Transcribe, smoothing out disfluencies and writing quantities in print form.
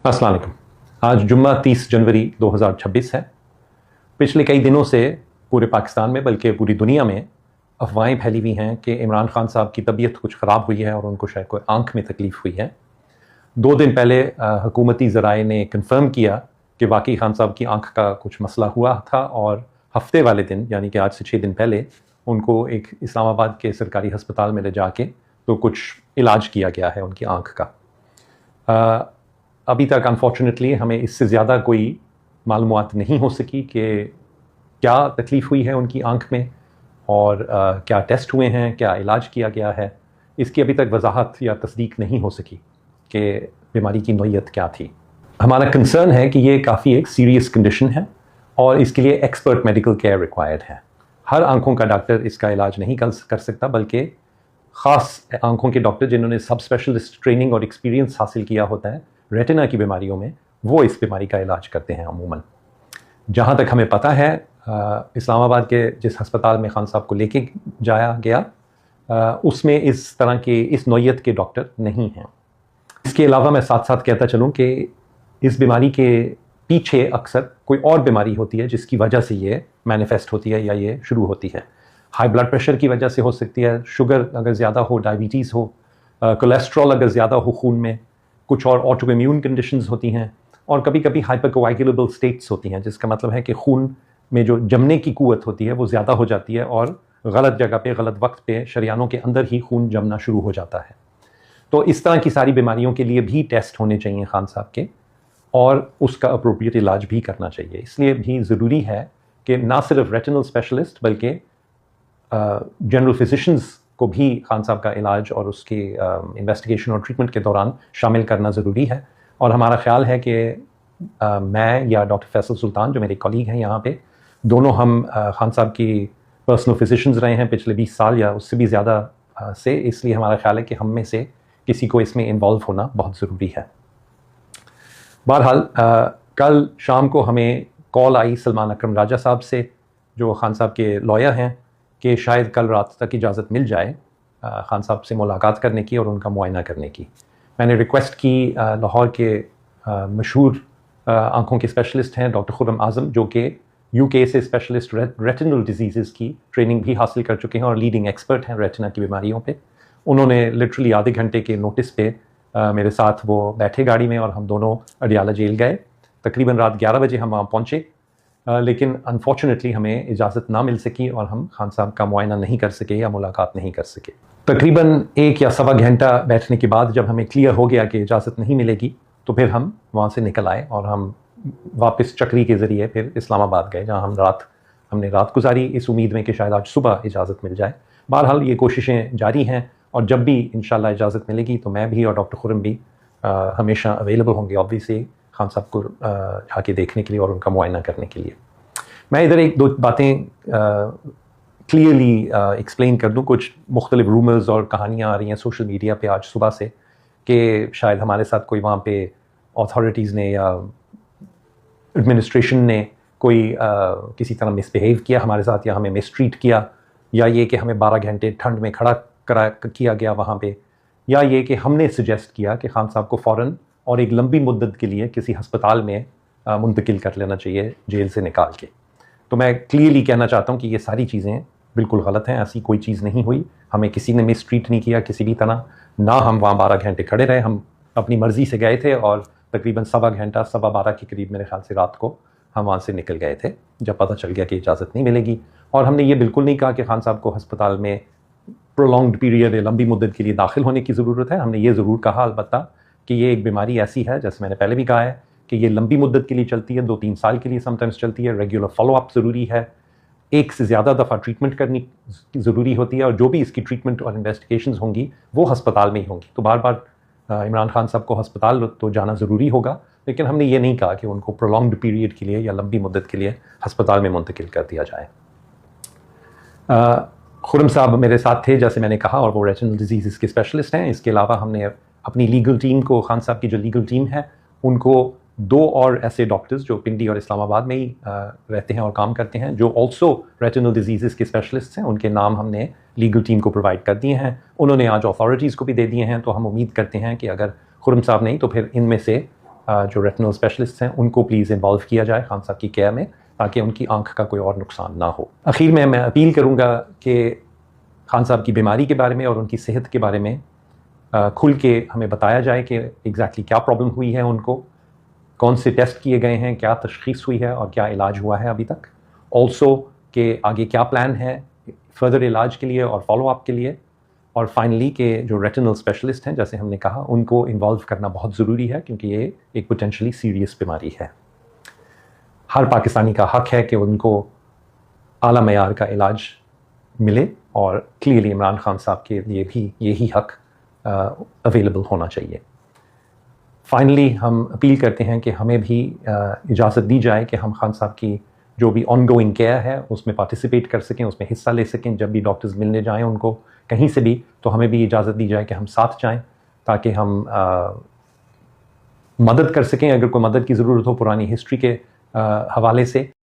अस्सलाम वालेकुम। आज जुम्मा 30 जनवरी 2026 है। पिछले कई दिनों से पूरे पाकिस्तान में बल्कि पूरी दुनिया में अफवाहें फैली हुई हैं कि इमरान खान साहब की तबीयत कुछ ख़राब हुई है और उनको शायद कोई आँख में तकलीफ़ हुई है। 2 दिन पहले हुकूमती ज़राए ने कन्फर्म किया कि वाकई खान साहब की आँख का कुछ मसला हुआ था और हफ्ते वाले दिन यानी कि आज से 6 दिन पहले उनको एक इस्लामाबाद के सरकारी हस्पताल में ले जाके तो कुछ इलाज किया गया है उनकी आँख का। अभी तक अनफॉर्चुनेटली हमें इससे ज़्यादा कोई मालूमात नहीं हो सकी कि क्या तकलीफ़ हुई है उनकी आँख में और क्या टेस्ट हुए हैं, क्या इलाज किया गया है। इसकी अभी तक वजाहत या तस्दीक नहीं हो सकी कि बीमारी की नौयत क्या थी। हमारा कंसर्न है कि ये काफ़ी एक सीरियस कंडीशन है और इसके लिए एक्सपर्ट मेडिकल केयर रिक्वायर्ड है। हर आँखों का डॉक्टर इसका इलाज नहीं कर सकता, बल्कि ख़ास आँखों के डॉक्टर जिन्होंने सब स्पेशलिस्ट ट्रेनिंग और एक्सपीरियंस हासिल किया होता है रेटिना की बीमारियों में, वो इस बीमारी का इलाज करते हैं अमूमन। जहाँ तक हमें पता है इस्लामाबाद के जिस हस्पताल में खान साहब को लेके जाया गया उसमें इस तरह के इस नौयत के डॉक्टर नहीं हैं। इसके अलावा मैं साथ साथ कहता चलूँ कि इस बीमारी के पीछे अक्सर कोई और बीमारी होती है जिसकी वजह से ये मैनिफेस्ट होती है या ये शुरू होती है। हाई ब्लड प्रेशर की वजह से हो सकती है, शुगर अगर ज़्यादा हो, डायबिटीज़ हो, कोलेस्ट्रॉल अगर ज़्यादा हो खून में, कुछ और ऑटो इम्यून कंडीशंस होती हैं और कभी कभी हाइपरकोआगुलेबल स्टेट्स होती हैं, जिसका मतलब है कि खून में जो जमने की कुव्वत होती है वो ज़्यादा हो जाती है और गलत जगह पे गलत वक्त पे शरियानों के अंदर ही खून जमना शुरू हो जाता है। तो इस तरह की सारी बीमारियों के लिए भी टेस्ट होने चाहिए खान साहब के और उसका अप्रोप्रिएट इलाज भी करना चाहिए। इसलिए भी ज़रूरी है कि ना सिर्फ रेटिनल स्पेशलिस्ट बल्कि जनरल फिजिशंस को भी खान साहब का इलाज और उसके इन्वेस्टिगेशन और ट्रीटमेंट के दौरान शामिल करना ज़रूरी है। और हमारा ख्याल है कि मैं या डॉक्टर फैसल सुल्तान जो मेरे कॉलीग हैं यहाँ पे, दोनों हम खान साहब की पर्सनल फिजिशंस रहे हैं पिछले 20 साल या उससे भी ज़्यादा से, इसलिए हमारा ख्याल है कि हम में से किसी को इसमें इन्वॉल्व होना बहुत ज़रूरी है। बहरहाल कल शाम को हमें कॉल आई सलमान अकरम राजा साहब से, जो खान साहब के लॉयर हैं, कि शायद कल रात तक इजाज़त मिल जाए खान साहब से मुलाकात करने की और उनका मुआयना करने की। मैंने रिक्वेस्ट की लाहौर के मशहूर आँखों के स्पेशलिस्ट हैं डॉक्टर खुर्रम आज़म, जो कि यूके से स्पेशलिस्ट रेटिनल डिजीज़ की ट्रेनिंग भी हासिल कर चुके हैं और लीडिंग एक्सपर्ट हैं रेटिना की बीमारियों पे। उन्होंने लिटरली आधे घंटे के नोटिस पे मेरे साथ वो बैठे गाड़ी में और हम दोनों अडियाला जेल गए। तकरीबन रात 11 बजे हम वहाँ पहुँचे, लेकिन अनफॉर्चुनेटली हमें इजाज़त ना मिल सकी और हम खान साहब का मुआयना नहीं कर सके या मुलाकात नहीं कर सके। तकरीबन 1 या सवा घंटा बैठने के बाद जब हमें क्लियर हो गया कि इजाज़त नहीं मिलेगी, तो फिर हम वहाँ से निकल आए और हम वापस चक्री के ज़रिए फिर इस्लामाबाद गए, जहाँ हमने रात गुजारी इस उम्मीद में कि शायद आज सुबह इजाज़त मिल जाए। बहरहाल ये कोशिशें जारी हैं और जब भी इंशाल्लाह इजाज़त मिलेगी तो मैं भी और डॉक्टर खुर्रम भी हमेशा अवेलेबल होंगे ऑब्वियसली खान साहब को जाके देखने के लिए और उनका मुआयना करने के लिए। मैं इधर 1-2 बातें क्लियरली एक्सप्लेन कर दूँ। कुछ मुख्तलिफ रूमर्स और कहानियाँ आ रही हैं सोशल मीडिया पे आज सुबह से कि शायद हमारे साथ कोई वहाँ पे अथॉरिटीज़ ने या एडमिनिस्ट्रेशन ने कोई किसी तरह मिसबिहेव किया हमारे साथ या हमें मिसट्रीट किया, या ये कि हमें 12 घंटे ठंड में खड़ा किया गया वहाँ पे, या ये कि हमने सजेस्ट किया कि खान साहब को फ़ौरन और एक लंबी मुद्दत के लिए किसी हस्पताल में मुंतकिल कर लेना चाहिए जेल से निकाल के। तो मैं क्लियरली कहना चाहता हूँ कि ये सारी चीज़ें बिल्कुल गलत हैं। ऐसी कोई चीज़ नहीं हुई, हमें किसी ने मिसट्रीट नहीं किया किसी भी तरह, ना हम वहाँ 12 घंटे खड़े रहे। हम अपनी मर्ज़ी से गए थे और तकरीबन सवा घंटा 12:15 के करीब मेरे ख्याल से रात को हम वहाँ से निकल गए थे जब पता चल गया कि इजाज़त नहीं मिलेगी। और हमने ये बिल्कुल नहीं कहा कि खान साहब को हस्पताल में प्रोलॉन्ग्ड पीरियड या लंबी मुद्दत के लिए दाखिल होने की ज़रूरत है। हमने ये ज़रूर कहा अलबत्ता कि ये एक बीमारी ऐसी है, जैसे मैंने पहले भी कहा है, कि ये लंबी मुद्दत के लिए चलती है, 2-3 साल के लिए समटाइम्स चलती है। रेगुलर फॉलोअप ज़रूरी है, एक से ज़्यादा दफ़ा ट्रीटमेंट करनी ज़रूरी होती है और जो भी इसकी ट्रीटमेंट और इन्वेस्टिगेशंस होंगी वो हस्पताल में ही होंगी। तो बार बार इमरान खान साहब को हस्पताल तो जाना ज़रूरी होगा, लेकिन हमने ये नहीं कहा कि उनको प्रोलॉन्ग्ड पीरियड के लिए या लंबी मुद्दत के लिए हस्पताल में मुंतकिल कर दिया जाए। खुर्रम साहब मेरे साथ थे जैसे मैंने कहा, और वो रेटिनल डिजीज़ के स्पेशलिस्ट हैं। इसके अलावा हमने अपनी लीगल टीम को, खान साहब की जो लीगल टीम है उनको 2 और ऐसे डॉक्टर्स जो पिंडी और इस्लामाबाद में ही रहते हैं और काम करते हैं, जो ऑल्सो रेटिनल डिजीज़ के स्पेशलिस्ट हैं, उनके नाम हमने लीगल टीम को प्रोवाइड कर दिए हैं। उन्होंने आज अथॉरिटीज़ को भी दे दिए हैं। तो हम उम्मीद करते हैं कि अगर खुर्रम साहब नहीं तो फिर इनमें से جو ریٹنل اسپیشلسٹ ہیں ان کو پلیز انوالو کیا جائے خان صاحب کی کیئر میں، تاکہ ان کی آنکھ کا کوئی اور نقصان نہ ہو۔ اخیر میں اپیل کروں گا کہ خان صاحب کی بیماری کے بارے میں اور ان کی صحت کے بارے میں کھل کے ہمیں بتایا جائے کہ ایگزیکٹلی کیا پرابلم ہوئی ہے ان کو، کون سے ٹیسٹ کیے گئے ہیں، کیا تشخیص ہوئی ہے اور کیا علاج ہوا ہے ابھی تک، آلسو کہ آگے کیا پلان ہے فردر علاج کے لیے اور فالو اپ کے لیے، اور فائنلی کہ جو ریٹنل اسپیشلسٹ ہیں جیسے ہم نے کہا ان کو انوالو کرنا بہت ضروری ہے، کیونکہ یہ ایک پوٹینشلی سیریس بیماری ہے۔ ہر پاکستانی کا حق ہے کہ ان کو اعلیٰ معیار کا علاج ملے، اور کلیئرلی عمران خان صاحب کے لیے بھی یہی حق اویلیبل ہونا چاہیے۔ فائنلی ہم اپیل کرتے ہیں کہ ہمیں بھی اجازت دی جائے کہ ہم خان صاحب کی جو بھی آن گوئنگ کیئر ہے اس میں پارٹیسپیٹ کر سکیں، اس میں حصہ لے سکیں۔ جب بھی ڈاکٹرز ملنے جائیں ان کو کہیں سے بھی، تو ہمیں بھی اجازت دی جائے کہ ہم ساتھ جائیں، تاکہ ہم مدد کر سکیں اگر کوئی مدد کی ضرورت ہو پرانی ہسٹری کے حوالے سے۔